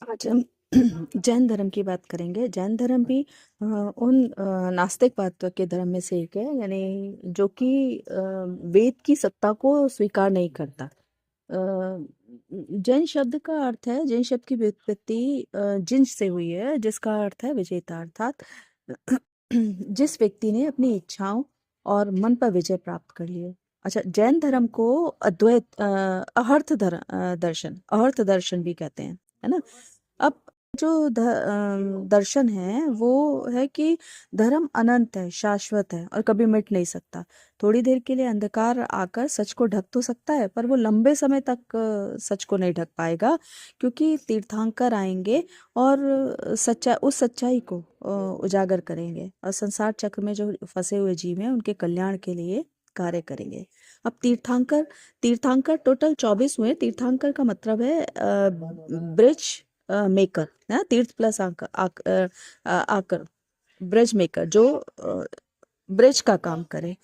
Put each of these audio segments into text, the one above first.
आज हम जैन धर्म की बात करेंगे। जैन धर्म भी उन नास्तिकवाद के धर्म में से एक है, यानी जो कि वेद की सत्ता को स्वीकार नहीं करता। जैन शब्द का अर्थ है, जैन शब्द की व्युत्पत्ति जिन से हुई है, जिसका अर्थ है विजेता, अर्थात जिस व्यक्ति ने अपनी इच्छाओं और मन पर विजय प्राप्त कर ली है। अच्छा, जैन धर्म को अद्वैत दर्शन, अहर्थ दर्शन भी कहते हैं, है ना। अब जो दर्शन है वो है कि धर्म अनंत है, शाश्वत है और कभी मिट नहीं सकता। थोड़ी देर के लिए अंधकार आकर सच को ढक तो सकता है, पर वो लंबे समय तक सच को नहीं ढक पाएगा, क्योंकि तीर्थंकर आएंगे और उस सच्चाई को उजागर करेंगे और संसार चक्र में जो फंसे हुए जीव हैं उनके कल्याण के लिए कार्य करेंगे। अब तीर्थंकर टोटल 24 हुए। तीर्थंकर का मतलब है ब्रिज मेकर, ना, तीर्थ प्लस आकर ब्रिज मेकर, जो ब्रिज का काम करे।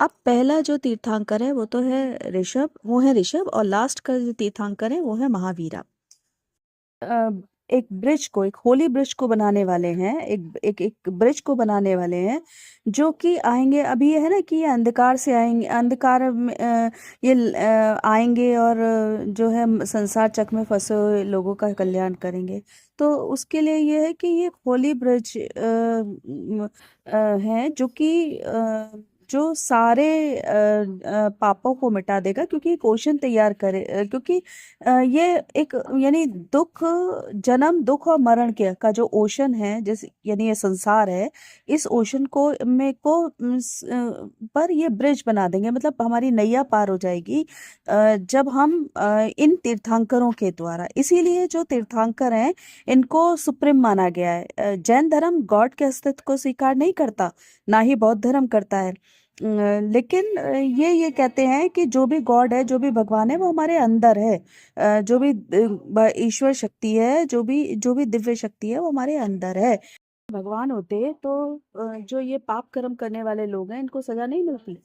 अब पहला जो तीर्थंकर है वो तो है ऋषभ, वो है ऋषभ, और लास्ट का जो तीर्थंकर है वो है महावीरा। अ, एक ब्रिज को, एक होली ब्रिज को बनाने वाले हैं, एक ब्रिज को बनाने वाले हैं, जो कि आएंगे। अभी ये है ना कि ये अंधकार से आएंगे, अंधकार में आएंगे और जो है संसार चक्र में फंसे हुए लोगों का कल्याण करेंगे। तो उसके लिए ये है कि ये होली ब्रिज है, जो कि जो सारे पापों को मिटा देगा, क्योंकि एक ओशन तैयार करे, क्योंकि ये एक, यानी दुख, जन्म, दुख और मरण के का जो ओशन है, जैसे यानी ये संसार है, इस ओशन को में को पर ये ब्रिज बना देंगे, मतलब हमारी नैया पार हो जाएगी जब हम इन तीर्थंकरों के द्वारा। इसीलिए जो तीर्थंकर हैं इनको सुप्रीम माना गया है। जैन धर्म गॉड के अस्तित्व को स्वीकार नहीं करता, ना ही बौद्ध धर्म करता है। लेकिन ये कहते हैं कि जो भी गॉड है, जो भी भगवान है, वो हमारे अंदर है। जो भी ईश्वर शक्ति है, जो भी दिव्य शक्ति है, वो हमारे अंदर है। भगवान होते तो जो ये पाप कर्म करने वाले लोग हैं इनको सजा नहीं मिलती।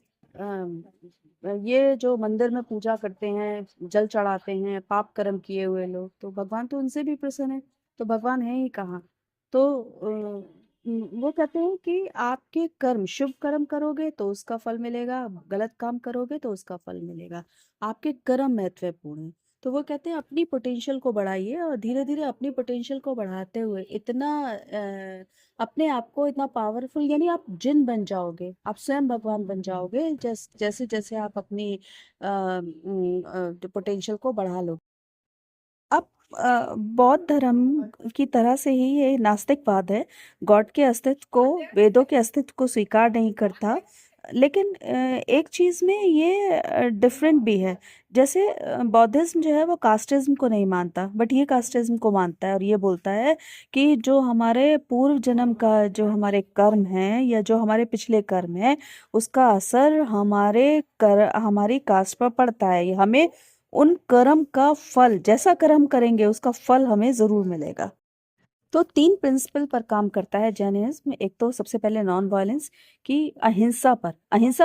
ये जो मंदिर में पूजा करते हैं, जल चढ़ाते हैं, पाप कर्म किए हुए लोग, तो भगवान तो उनसे भी प्रसन्न है। तो भगवान है ही कहाँ। तो वो कहते हैं कि आपके कर्म, शुभ कर्म करोगे तो उसका फल मिलेगा, गलत काम करोगे तो उसका फल मिलेगा। आपके कर्म महत्वपूर्ण है। तो वो कहते हैं अपनी पोटेंशियल को बढ़ाइए, और धीरे धीरे अपनी पोटेंशियल को बढ़ाते हुए इतना अपने आप को इतना पावरफुल, यानी आप जिन बन जाओगे, आप स्वयं भगवान बन जाओगे, जैसे जैसे आप अपनी पोटेंशियल को बढ़ा लो। अब बौद्ध धर्म की तरह से ही ये नास्तिकवाद है, गॉड के अस्तित्व को, वेदों के अस्तित्व को स्वीकार नहीं करता। लेकिन एक चीज में ये डिफरेंट भी है। जैसे बौद्धिज्म जो है वो कास्टिज्म को नहीं मानता, बट ये कास्टिज्म को मानता है, और ये बोलता है कि जो हमारे पूर्व जन्म का जो हमारे कर्म हैं, या जो हमारे पिछले कर्म हैं, उसका असर हमारी कास्ट पर पड़ता है। हमें उन कर्म का फल, जैसा कर्म करेंगे उसका फल हमें जरूर मिलेगा। तो 3 प्रिंसिपल पर काम करता है जैनिज्म। एक तो सबसे पहले नॉन वायलेंस, की अहिंसा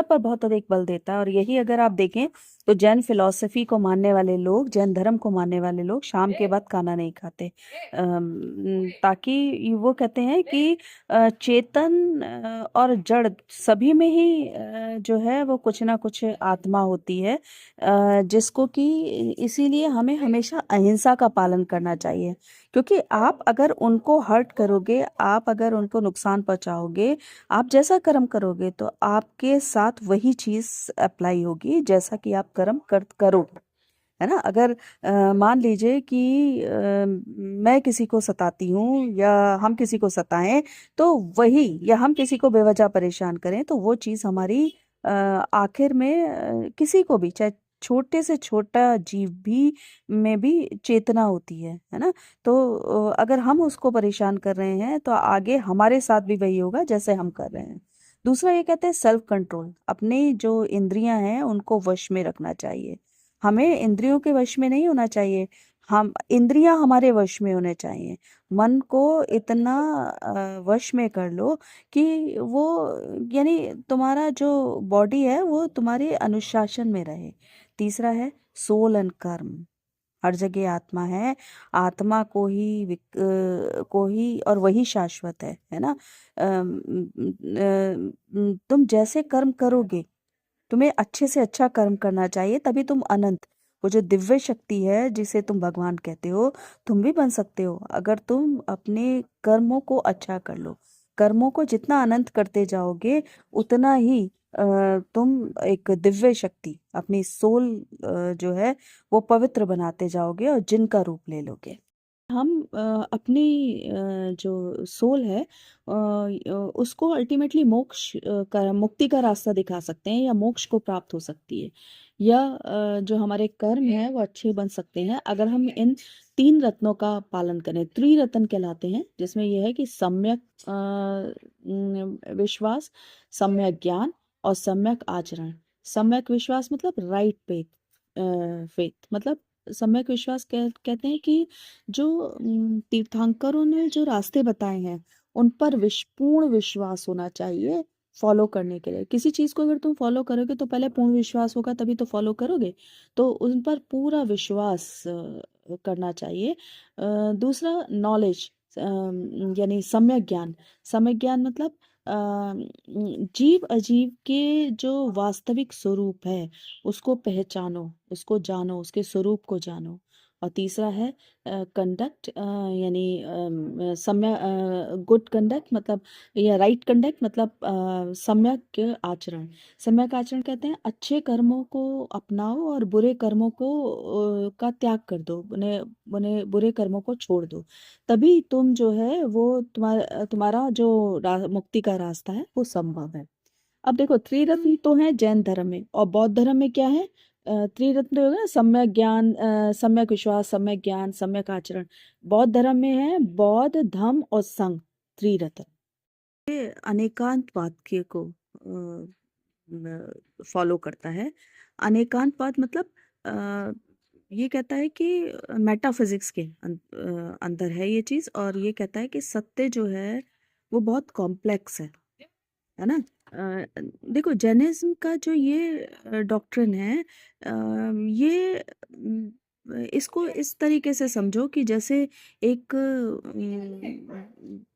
पर बहुत अधिक बल देता है। और यही अगर आप देखें तो जैन फिलॉसफी को मानने वाले लोग, जैन धर्म को मानने वाले लोग शाम के बाद खाना नहीं खाते, ताकि वो कहते हैं कि चेतन और जड़ सभी में ही जो है वो कुछ ना कुछ आत्मा होती है, जिसको कि इसीलिए हमें हमेशा अहिंसा का पालन करना चाहिए। क्योंकि आप अगर उनको हर्ट करोगे, आप अगर उनको नुकसान पहुंचाओगे, आप जैसा कर्म करोगे तो आपके साथ वही चीज अप्लाई होगी जैसा कि आप कर्म करोगे, है ना। अगर मान लीजिए कि मैं किसी को सताती हूँ, या हम किसी को सताएं, तो वही, या हम किसी को बेवजह परेशान करें, तो वो चीज हमारी आखिर में किसी को भी, चाहे छोटे से छोटा जीव भी में भी चेतना होती है ना। तो अगर हम उसको परेशान कर रहे हैं तो आगे हमारे साथ भी वही होगा जैसे हम कर रहे हैं। दूसरा ये कहते हैं सेल्फ कंट्रोल, अपनी जो इंद्रियां हैं उनको वश में रखना चाहिए। हमें इंद्रियों के वश में नहीं होना चाहिए, हम इंद्रियां हमारे वश में होने चाहिए। मन को इतना वश में कर लो कि वो, यानी तुम्हारा जो बॉडी है वो तुम्हारे अनुशासन में रहे। तीसरा है सोल एंड कर्म, हर जगह आत्मा है। आत्मा को ही और वही शाश्वत है ना। तुम जैसे कर्म करोगे, तुम्हें अच्छे से अच्छा कर्म करना चाहिए, तभी तुम अनंत, वो जो दिव्य शक्ति है जिसे तुम भगवान कहते हो, तुम भी बन सकते हो अगर तुम अपने कर्मों को अच्छा कर लो। कर्मों को जितना अनंत करते जाओगे, उतना ही तुम एक दिव्य शक्ति, अपनी सोल जो है वो पवित्र बनाते जाओगे और जिनका रूप ले लोगे। हम अपनी जो सोल है उसको अल्टीमेटली मोक्ष का, मुक्ति का रास्ता दिखा सकते हैं, या मोक्ष को प्राप्त हो सकती है, या जो हमारे कर्म है वो अच्छे बन सकते हैं अगर हम इन तीन रत्नों का पालन करें। त्रिरत्न कहलाते हैं, जिसमें यह है कि सम्यक विश्वास, सम्यक ज्ञान और सम्यक आचरण। सम्यक विश्वास मतलब राइट फेथ, फेथ मतलब सम्यक विश्वास कहते हैं कि जो तीर्थंकरों ने जो रास्ते बताए हैं उन पर पूर्ण विश्वास होना चाहिए फॉलो करने के लिए। किसी चीज को अगर तुम फॉलो करोगे तो पहले पूर्ण विश्वास होगा, तभी तो फॉलो करोगे। तो उन पर पूरा विश्वास करना चाहिए। दूसरा नॉलेज, यानी सम्यक ज्ञान। सम्यक ज्ञान मतलब जीव अजीव के जो वास्तविक स्वरूप है उसको पहचानो, उसको जानो, उसके स्वरूप को जानो। और तीसरा है कंडक्ट, यानी सम्यक गुड कंडक्ट मतलब, या राइट कंडक्ट मतलब सम्यक आचरण। सम्यक आचरण कहते हैं अच्छे कर्मों को अपनाओ और बुरे कर्मों को का त्याग कर दो, उन्हें उन्हें बुरे कर्मों को छोड़ दो। तभी तुम जो है वो तुम्हारा जो मुक्ति का रास्ता है वो संभव है। अब देखो, त्रिरत्न तो है जैन धर्म में, और बौद्ध धर्म में क्या है? त्रिरत्न तो होगा सम्यक ज्ञान, सम्यक विश्वास, सम्यक ज्ञान, सम्यक आचरण। बौद्ध धर्म में है बौद्ध, धम्म और संघ, त्रिरत्न। ये अनेकांतवाद को फॉलो करता है। अनेकांतवाद मतलब ये कहता है कि मेटाफिजिक्स के अंदर है ये चीज, और ये कहता है कि सत्य जो है वो बहुत कॉम्प्लेक्स है ना। देखो, जैनिज्म का जो ये डॉक्ट्रिन है, ये इसको इस तरीके से समझो कि जैसे एक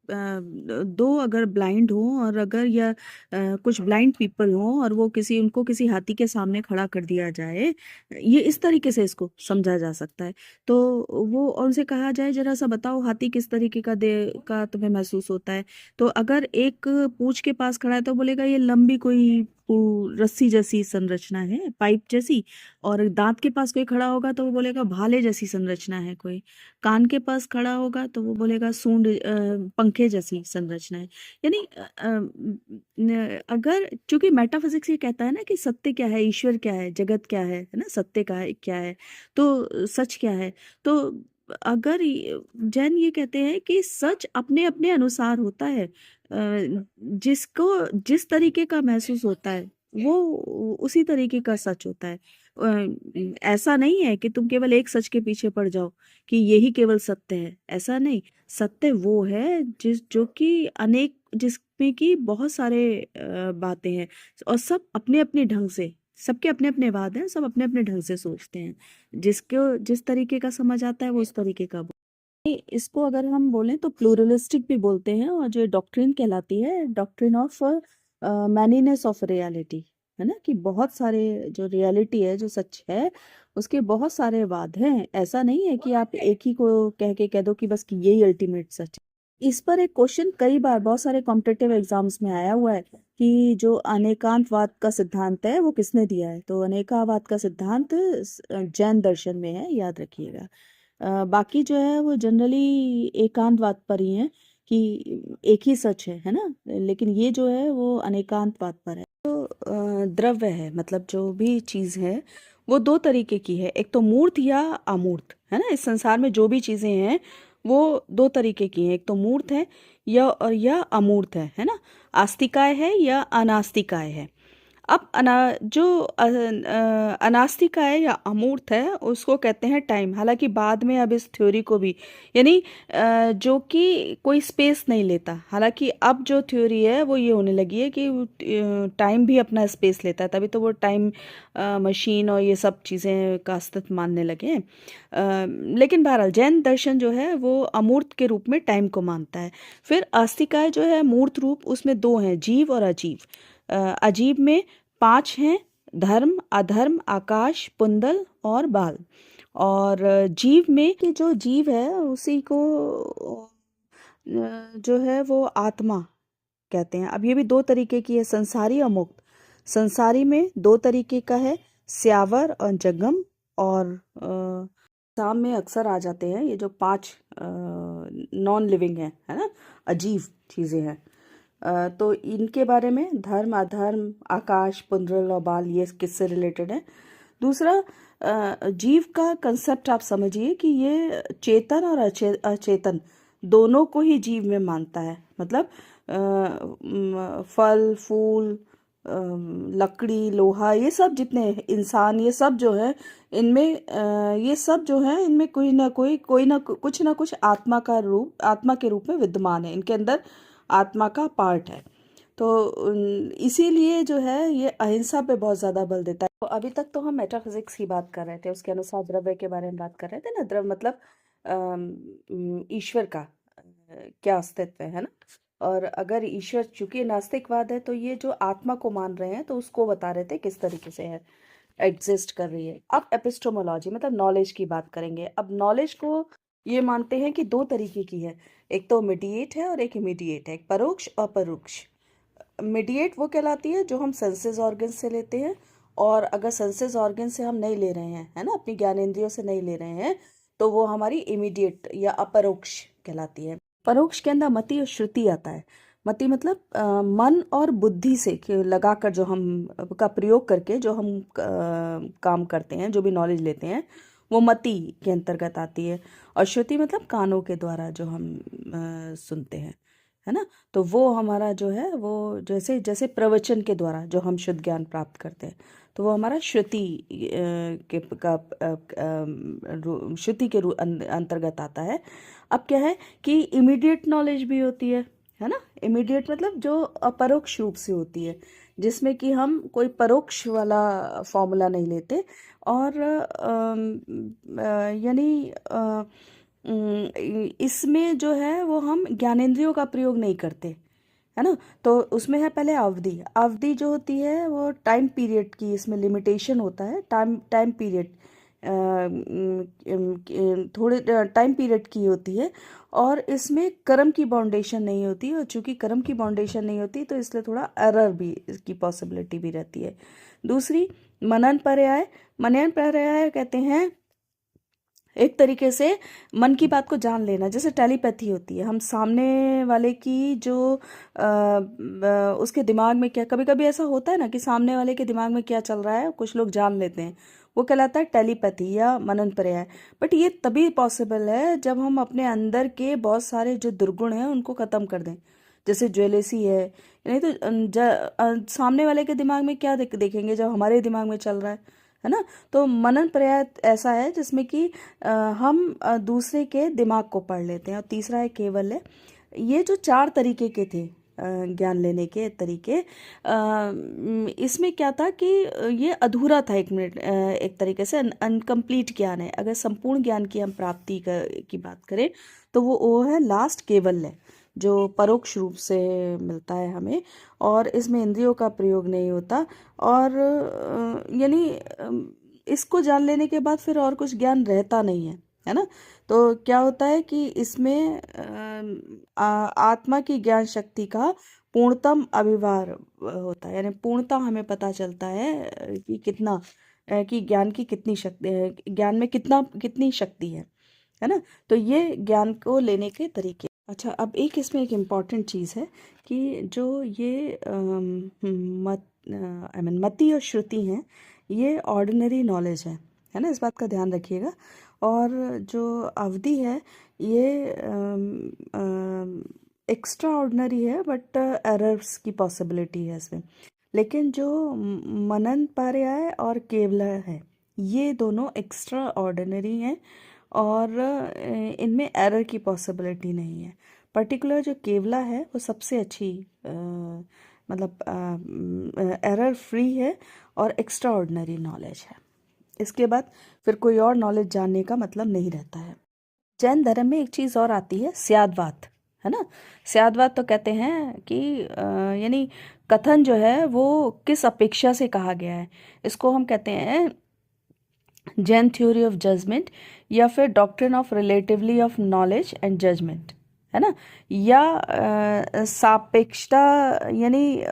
दो अगर ब्लाइंड हो, और अगर या कुछ ब्लाइंड पीपल हो और वो उनको किसी हाथी के सामने खड़ा कर दिया जाए, ये इस तरीके से इसको समझा जा सकता है। तो वो उनसे कहा जाए जरा सा बताओ हाथी किस तरीके का दे का तुम्हें महसूस होता है। तो अगर एक पूंछ के पास खड़ा है तो बोलेगा ये लंबी कोई रस्सी जैसी संरचना है, पाइप जैसी। और दांत के पास कोई खड़ा होगा तो वो बोलेगा भाले जैसी संरचना है कोई। कान के पास खड़ा होगा तो वो बोलेगा सूंड, पंखे जैसी संरचना है। यानी अगर, चूंकि मेटाफिजिक्स ये कहता है ना कि सत्य क्या है, ईश्वर क्या है, जगत क्या है ना, सत्य का क्या है, तो सच क्या है। तो अगर जैन ये कहते हैं कि सच अपने अपने अनुसार होता है, जिसको जिस तरीके का महसूस होता है वो उसी तरीके का सच होता है। ऐसा नहीं है कि तुम केवल एक सच के पीछे पड़ जाओ कि यही केवल सत्य है, ऐसा नहीं। सत्य वो है जो कि अनेक, जिसमें कि बहुत सारे बातें हैं, और सब अपने अपने ढंग से, सबके अपने अपने वाद हैं, सब अपने अपने ढंग से सोचते हैं। जिसको जिस तरीके का समझ आता है वो उस तरीके का इसको अगर हम बोलें तो प्लूरलिस्टिक भी बोलते हैं। और जो डॉक्ट्रिन कहलाती है, डॉक्ट्रिन ऑफ मैनीनेस ऑफ रियलिटी, है ना, कि बहुत सारे जो रियलिटी है, जो सच है, उसके बहुत सारे वाद हैं। ऐसा नहीं है कि आप एक ही को कह दो कि बस कि यही अल्टीमेट सच है। इस पर एक क्वेश्चन कई बार बहुत सारे कॉम्पिटिटिव एग्जाम्स में आया हुआ है कि जो अनेकांतवाद का सिद्धांत है वो किसने दिया है। तो अनेकावाद का सिद्धांत जैन दर्शन में है, याद रखिएगा। बाकी जो है वो जनरली एकांतवाद पर ही है कि एक ही सच है ना। लेकिन ये जो है वो अनेकांतवाद पर है। तो द्रव्य है, मतलब जो भी चीज है वो दो तरीके की है, एक तो मूर्त या अमूर्त, है ना। इस संसार में जो भी चीजें हैं वो दो तरीके की हैं, एक तो मूर्त है या अमूर्त है ना। आस्तिकाय है या अनास्तिकाय है। अब जो अनास्तिका है या अमूर्त है उसको कहते हैं टाइम। हालांकि बाद में अब इस थ्योरी को भी, यानी जो कि कोई स्पेस नहीं लेता, हालांकि अब जो थ्योरी है वो ये होने लगी है कि टाइम भी अपना स्पेस लेता है, तभी तो वो टाइम मशीन और ये सब चीज़ें का अस्तित्व मानने लगे हैं। लेकिन बहरहाल जैन दर्शन जो है वो अमूर्त के रूप में टाइम को मानता है। फिर आस्तिकाएं जो है मूर्त रूप, उसमें दो हैं, जीव और अजीव। अजीब में 5 हैं, धर्म, अधर्म, आकाश, पुंदल और बाल। और जीव में कि जो जीव है उसी को जो है वो आत्मा कहते हैं। अब ये भी दो तरीके की है, संसारी और मुक्त। संसारी में दो तरीके का है, स्यावर और जंगम। और शाम में अक्सर आ जाते हैं ये जो 5 नॉन लिविंग है ना, अजीब चीज़ें हैं। तो इनके बारे में धर्म, अधर्म, आकाश, पुंडरल और बाल, ये किससे रिलेटेड है। दूसरा, जीव का कंसेप्ट आप समझिए कि ये चेतन और अचेतन दोनों को ही जीव में मानता है। मतलब फल, फूल, लकड़ी, लोहा, ये सब जितने इंसान, ये सब जो है इनमें ये सब जो है इनमें कोई ना कुछ आत्मा के रूप में विद्यमान है, इनके अंदर आत्मा का पार्ट है। तो इसीलिए जो है ये अहिंसा पे बहुत ज़्यादा बल देता है। तो अभी तक तो हम मेटाफिजिक्स की बात कर रहे थे, उसके अनुसार द्रव्य के बारे में बात कर रहे थे ना। द्रव्य मतलब ईश्वर का क्या अस्तित्व है ना। और अगर ईश्वर, चूंकि नास्तिकवाद है, तो ये जो आत्मा को मान रहे हैं तो उसको बता रहे थे किस तरीके से है, एग्जिस्ट कर रही है। अब एपिस्टोमोलॉजी मतलब नॉलेज की बात करेंगे। अब नॉलेज को ये मानते हैं कि दो तरीके की है, एक तो मीडिएट है और एक इमीडिएट है, एक परोक्ष और परोक्ष। मीडिएट वो कहलाती है जो हम सेंसेस ऑर्गन से लेते हैं, और अगर सेंसेस ऑर्गन से हम नहीं ले रहे हैं, है ना, अपनी ज्ञानेंद्रियों से नहीं ले रहे हैं, तो वो हमारी इमीडिएट या अपरोक्ष कहलाती है। परोक्ष के अंदर मति और श्रुति आता है। मति मतलब मन और बुद्धि से लगाकर जो हम का प्रयोग करके जो हम काम करते हैं, जो भी नॉलेज लेते हैं, वो मति के अंतर्गत आती है। और श्रुति मतलब कानों के द्वारा जो हम सुनते हैं, है ना। तो वो हमारा जो है वो जैसे जैसे प्रवचन के द्वारा जो हम शुद्ध ज्ञान प्राप्त करते हैं, तो वो हमारा श्रुति श्रुति के अंतर्गत आता है। अब क्या है कि इमीडिएट नॉलेज भी होती है ना। इमीडिएट मतलब जो अपरोक्ष रूप से होती है, जिसमें कि हम कोई परोक्ष वाला फॉर्मूला नहीं लेते, और यानी इसमें जो है वो हम ज्ञानेंद्रियों का प्रयोग नहीं करते, है ना। तो उसमें है पहले अवधि। अवधि जो होती है वो टाइम पीरियड की, इसमें लिमिटेशन होता है, टाइम पीरियड थोड़े टाइम पीरियड की होती है, और इसमें कर्म की बाउंडेशन नहीं होती। और चूंकि कर्म की बाउंडेशन नहीं होती तो इसलिए थोड़ा एरर भी इसकी पॉसिबिलिटी भी रहती है। दूसरी, मनन पर्याय। मनन पर्याय कहते हैं एक तरीके से मन की बात को जान लेना, जैसे टेलीपैथी होती है। हम सामने वाले की जो उसके दिमाग में क्या, कभी कभी ऐसा होता है ना कि सामने वाले के दिमाग में क्या चल रहा है कुछ लोग जान लेते हैं, वो कहलाता है टेलीपैथी या मनन पर्याय। बट ये तभी पॉसिबल है जब हम अपने अंदर के बहुत सारे जो दुर्गुण हैं उनको ख़त्म कर दें, जैसे ज्वेलेसी है। नहीं तो सामने वाले के दिमाग में क्या देखेंगे जब हमारे दिमाग में चल रहा है ना। तो मनन पर्याय ऐसा है जिसमें कि हम दूसरे के दिमाग को पढ़ लेते हैं। और तीसरा है केवल्य। ये जो 4 तरीके के थे ज्ञान लेने के तरीके, इसमें क्या था कि ये अधूरा था, एक तरीके से अनकम्प्लीट ज्ञान है। अगर संपूर्ण ज्ञान की हम प्राप्ति की बात करें तो वो है लास्ट केवल्य, जो परोक्ष रूप से मिलता है हमें, और इसमें इंद्रियों का प्रयोग नहीं होता। और यानी इसको जान लेने के बाद फिर और कुछ ज्ञान रहता नहीं है ना। तो क्या होता है कि इसमें आत्मा की ज्ञान शक्ति का पूर्णतम आविर्भाव होता है, यानी पूर्णता हमें पता चलता है कि कितना कि ज्ञान की कितनी शक्ति, ज्ञान में कितनी शक्ति है ना। तो ये ज्ञान को लेने के तरीके। अच्छा, अब इसमें एक इम्पॉर्टेंट चीज़ है कि जो ये मति और श्रुति हैं, ये ऑर्डिनरी नॉलेज है ना, इस बात का ध्यान रखिएगा। और जो अवधि है ये एक्स्ट्रा ऑर्डिनरी है, बट एरर्स की पॉसिबिलिटी है इसमें। लेकिन जो मनन पार्याय और केवला है, ये दोनों एक्स्ट्रा ऑर्डिनरी हैं और इनमें एरर की पॉसिबिलिटी नहीं है। पर्टिकुलर जो केवला है वो सबसे अच्छी मतलब एरर फ्री है और एक्स्ट्रा ऑर्डिनरी नॉलेज है। इसके बाद फिर कोई और नॉलेज जानने का मतलब नहीं रहता है। जैन धर्म में एक चीज़ और आती है, स्यादवाद, है ना। स्यादवाद तो कहते हैं कि यानी कथन जो है वो किस अपेक्षा से कहा गया है, इसको हम कहते हैं जैन थ्योरी ऑफ जजमेंट या फिर doctrine of relatively of knowledge and judgment, है ना। या सापेक्षता, यानी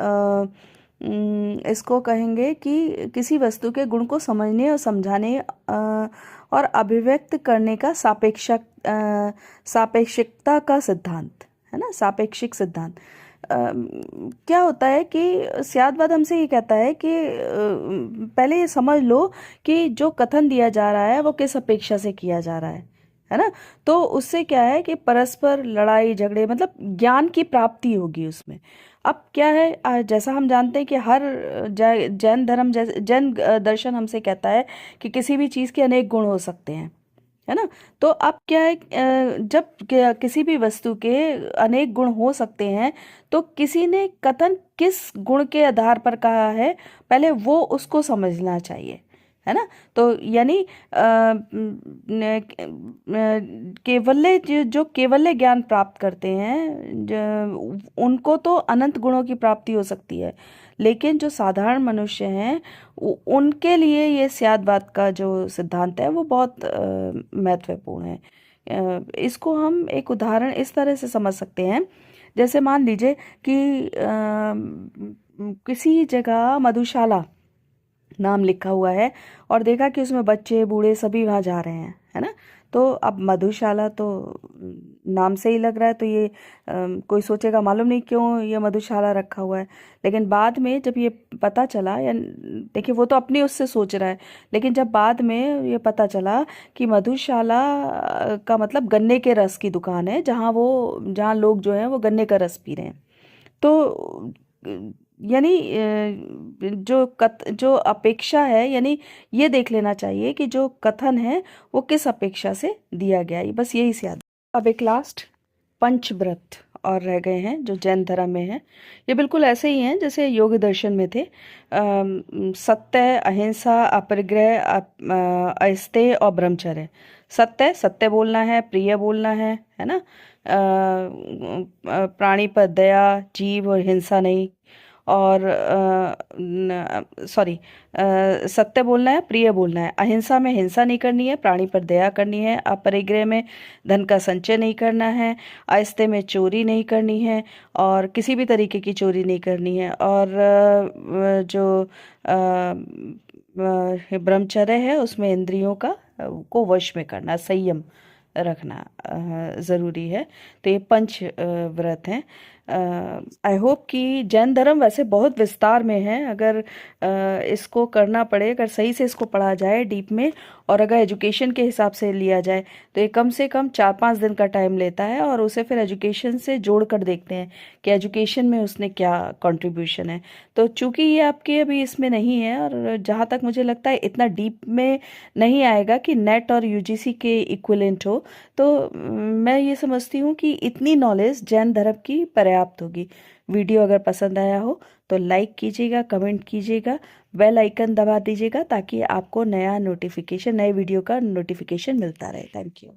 इसको कहेंगे कि किसी वस्तु के गुण को समझने और समझाने और अभिव्यक्त करने का सापेक्षिकता का सिद्धांत, है ना, सापेक्षिक सिद्धांत। क्या होता है कि स्यादवाद हमसे ये कहता है कि पहले ये समझ लो कि जो कथन दिया जा रहा है वो किस अपेक्षा से किया जा रहा है ना। तो उससे क्या है कि परस्पर लड़ाई झगड़े मतलब ज्ञान की प्राप्ति होगी उसमें। अब क्या है, जैसा हम जानते हैं कि हर जैन धर्म जैन दर्शन हमसे कहता है कि किसी भी चीज़ के अनेक गुण हो सकते हैं, है ना। तो अब क्या है, जब किसी भी वस्तु के अनेक गुण हो सकते हैं तो किसी ने कथन किस गुण के आधार पर कहा है, पहले वो उसको समझना चाहिए, है ना। तो यानी केवल्य जो केवल्य ज्ञान प्राप्त करते हैं उनको तो अनंत गुणों की प्राप्ति हो सकती है, लेकिन जो साधारण मनुष्य हैं उनके लिए ये स्यादवाद का जो सिद्धांत है वो बहुत महत्वपूर्ण है। इसको हम एक उदाहरण इस तरह से समझ सकते हैं, जैसे मान लीजिए कि किसी जगह मधुशाला नाम लिखा हुआ है और देखा कि उसमें बच्चे बूढ़े सभी वहाँ जा रहे हैं, है ना। तो अब मधुशाला तो नाम से ही लग रहा है, तो ये कोई सोचेगा मालूम नहीं क्यों ये मधुशाला रखा हुआ है। लेकिन बाद में जब ये पता चला, या देखिए वो तो अपनी उससे सोच रहा है, लेकिन जब बाद में ये पता चला कि मधुशाला का मतलब गन्ने के रस की दुकान है, जहाँ लोग जो हैं वो गन्ने का रस पी रहे हैं। तो यानी जो अपेक्षा है, यानी ये देख लेना चाहिए कि जो कथन है वो किस अपेक्षा से दिया गया है, बस यही से याद। अब एक लास्ट पंचव्रत और रह गए हैं जो जैन धर्म में है। ये बिल्कुल ऐसे ही हैं जैसे योग दर्शन में थे। सत्य, अहिंसा, अपरिग्रह, अस्तेय और ब्रह्मचर्य। सत्य, सत्य बोलना है, प्रिय बोलना है ना। प्राणी पर दया, जीव और हिंसा नहीं। और सॉरी, सत्य बोलना है, प्रिय बोलना है, अहिंसा में हिंसा नहीं करनी है, प्राणी पर दया करनी है, अपरिग्रह में धन का संचय नहीं करना है, आहिस्ते में चोरी नहीं करनी है और किसी भी तरीके की चोरी नहीं करनी है। और जो ब्रह्मचर्य है उसमें इंद्रियों को वश में करना, संयम रखना ज़रूरी है। तो ये पंच व्रत हैं। आई होप कि जैन धर्म वैसे बहुत विस्तार में है, अगर इसको करना पड़े, अगर सही से इसको पढ़ा जाए डीप में, और अगर एजुकेशन के हिसाब से लिया जाए तो ये कम से कम 4-5 दिन का टाइम लेता है, और उसे फिर एजुकेशन से जोड़ कर देखते हैं कि एजुकेशन में उसने क्या कंट्रीब्यूशन है। तो चूंकि ये आपके अभी इसमें नहीं है, और जहाँ तक मुझे लगता है इतना डीप में नहीं आएगा कि नेट और यूजीसी के इक्विवेलेंट हो, तो मैं ये समझती हूँ कि इतनी नॉलेज जैन धर्म की पर्याप्त होगी। वीडियो अगर पसंद आया हो तो लाइक कीजिएगा, कमेंट कीजिएगा, बेल आइकन दबा दीजिएगा ताकि आपको नया वीडियो का नोटिफिकेशन मिलता रहे। Thank you.